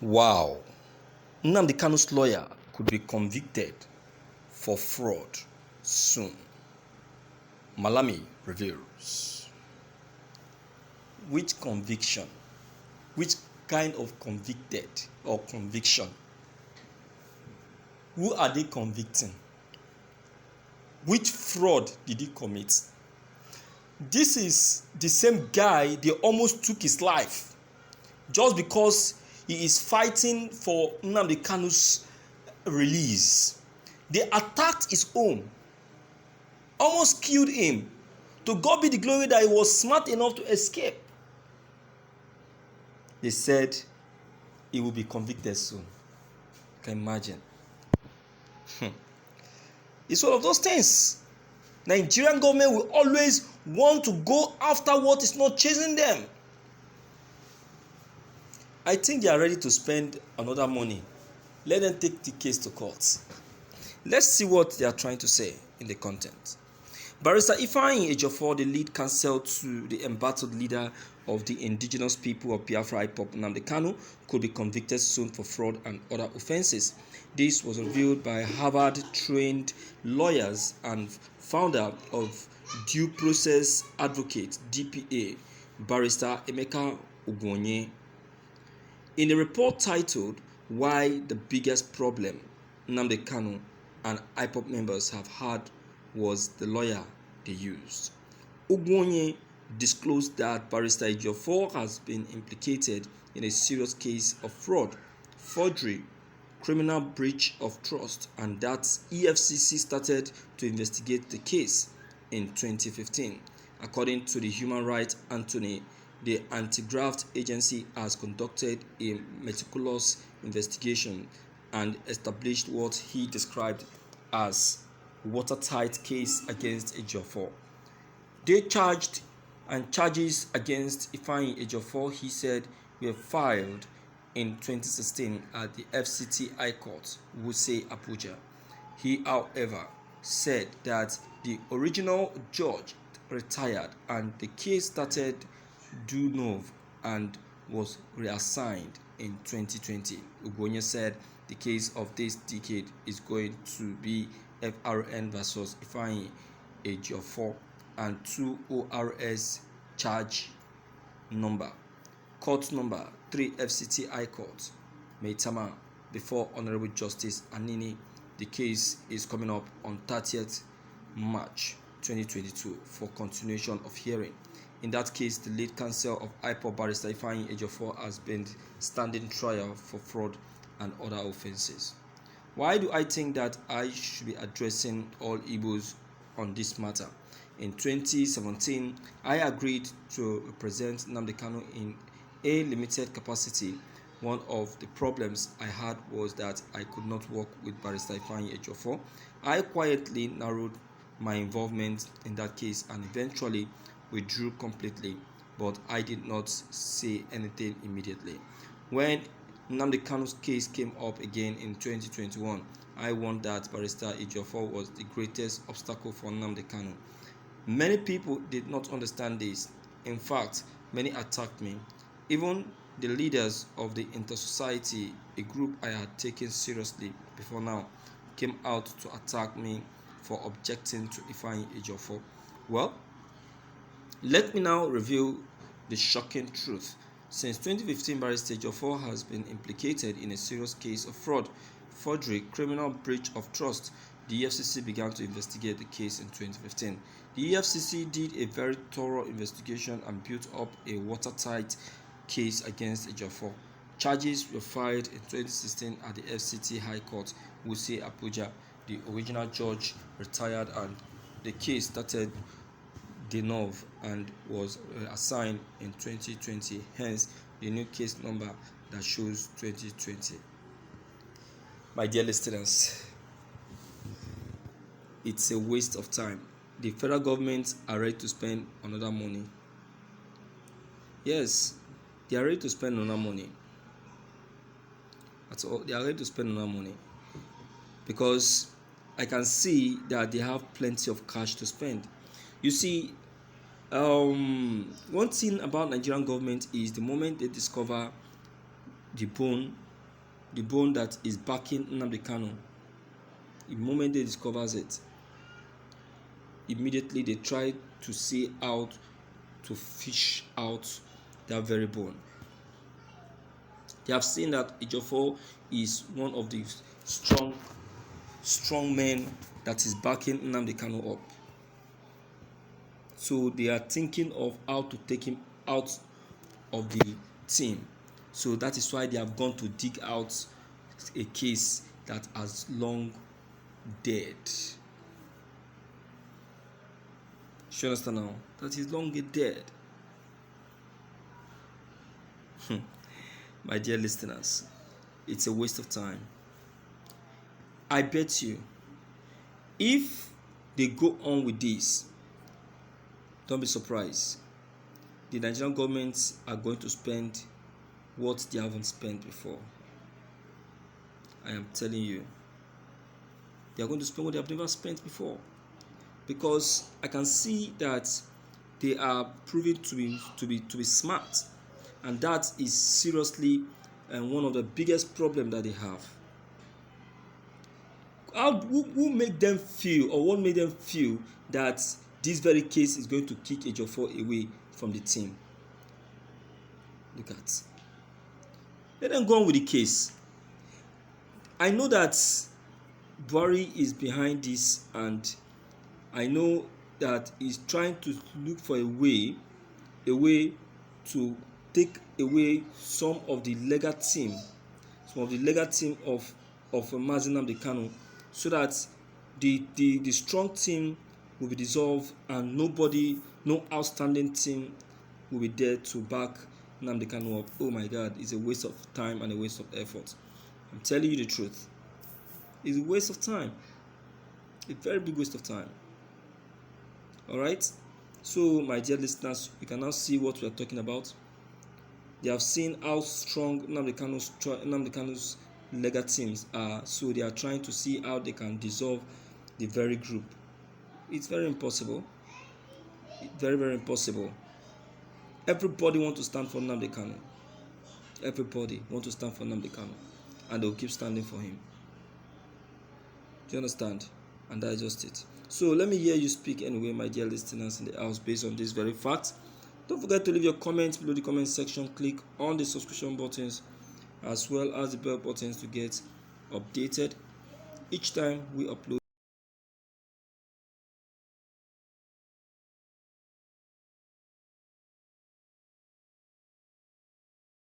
Wow. Nnamdi Kanus lawyer could be convicted for fraud soon. Malami reveals. Which conviction? Which kind of convicted or conviction? Who are they convicting? Which fraud did he commit? This is the same guy they almost took his life just because he is fighting for Nnamdi Kanus release. They attacked his home, almost killed him. To God be the glory that he was smart enough to escape. They said he will be convicted soon. You can imagine. It's one of those things. Nigerian government will always want to go after what is not chasing them. I think they are ready to spend another money. Let them take the case to court. Let's see what they are trying to say in the content. Barrister Ifeanyi Ejiofor, the lead counsel to the embattled leader of the indigenous people of Biafra IPOB Nnamdi Kanu, could be convicted soon for fraud and other offenses. This was revealed by Harvard-trained lawyers and founder of Due Process Advocate (DPA), Barrister Emeka Ogunye. In a report titled "Why the Biggest Problem Nnamdi Kanu and IPOB members have had was the lawyer they used," Ogunye disclosed that Barrister Ejiofor has been implicated in a serious case of fraud, forgery, criminal breach of trust, and that EFCC started to investigate the case in 2015. According to the Human Rights Attorney, the anti-graft agency has conducted a meticulous investigation and established what he described as watertight case against Ejiofor. They charges against Ifeanyi Ejiofor, he said, were filed in 2016 at the FCT High Court, Wuse, Abuja. He, however, said that the original judge retired and the case started due novo and was reassigned in 2020. Ogunye said the case of this decade is going to be FRN versus Ifeanyi Ejiofor and 2 ORS charge number, court number 3 FCT High Court, Maitama, before Honorable Justice Anini. The case is coming up on 30th March 2022 for continuation of hearing. In that case, the lead counsel of IPOB, Barrister Ifeanyi Ejiofor, has been standing trial for fraud and other offenses. Why do I think that I should be addressing all Igbos on this matter? In 2017, I agreed to represent Nnamdi Kanu in a limited capacity. One of the problems I had was that I could not work with Barrister Ifeanyi Ejiofor. I quietly narrowed my involvement in that case and eventually withdrew completely, but I did not say anything immediately. When Nnamdi Kanu's case came up again in 2021, I warned that Barrister Ejiofor was the greatest obstacle for Nnamdi Kanu. Many people did not understand this. In fact, many attacked me. Even the leaders of the Inter-Society, a group I had taken seriously before now, came out to attack me for objecting to Ifeanyi Ejiofor. Well, let me now reveal the shocking truth. Since 2015, Barrister Ejiofor has been implicated in a serious case of fraud, forgery, criminal breach of trust. The EFCC began to investigate the case in 2015. The EFCC did a very thorough investigation and built up a watertight case against Ejiofor. Charges were filed in 2016 at the FCT High Court, Wuse, Abuja. The original judge retired and the case started de novo and was assigned in 2020, hence the new case number that shows 2020. My dear listeners, it's a waste of time. The federal government are ready to spend another money. Yes, they are ready to spend another money. That's all. They are ready to spend another money because I can see that they have plenty of cash to spend. You see, one thing about Nigerian government is the moment they discover the bone the bone that is backing Nnamdi Kanu. The moment they discovers it, immediately they try to see how to fish out that very bone. They have seen that Ejiofor is one of the strong men that is backing Nnamdi Kanu up. So they are thinking of how to take him out of the team. So that is why they have gone to dig out a case that has long dead. You understand now? That is long dead. My dear listeners, it's a waste of time. I bet you, if they go on with this, don't be surprised. The Nigerian government are going to spend what they haven't spent before. I am telling you, they are going to spend what they have never spent before, because I can see that they are proving to be smart, and that is seriously one of the biggest problems that they have. Who make them feel, or what made them feel that this very case is going to kick Ejiofor away from the team? Look at. Let them go on with the case. I know that Buhari is behind this, and I know that he's trying to look for a way to take away some of the legal team of Mazi Nnamdi Kanu, so that the strong team will be dissolved and no outstanding team will be there to back Nnamdi Kanu up. Oh my God, it's a waste of time and a waste of effort. I'm telling you the truth. It's a waste of time. A very big waste of time. Alright? So, my dear listeners, you can now see what we are talking about. They have seen how strong Nnamdi Kanu's legal teams are, so they are trying to see how they can dissolve the very group. It's very impossible. Very, very impossible. Everybody wants to stand for Nnamdi Kanu. Everybody wants to stand for Nnamdi Kanu, and they will keep standing for him. Do you understand? And that is just it. So let me hear you speak anyway, my dear listeners in the house, based on this very fact. Don't forget to leave your comments below the comment section. Click on the subscription buttons as well as the bell buttons to get updated each time we upload.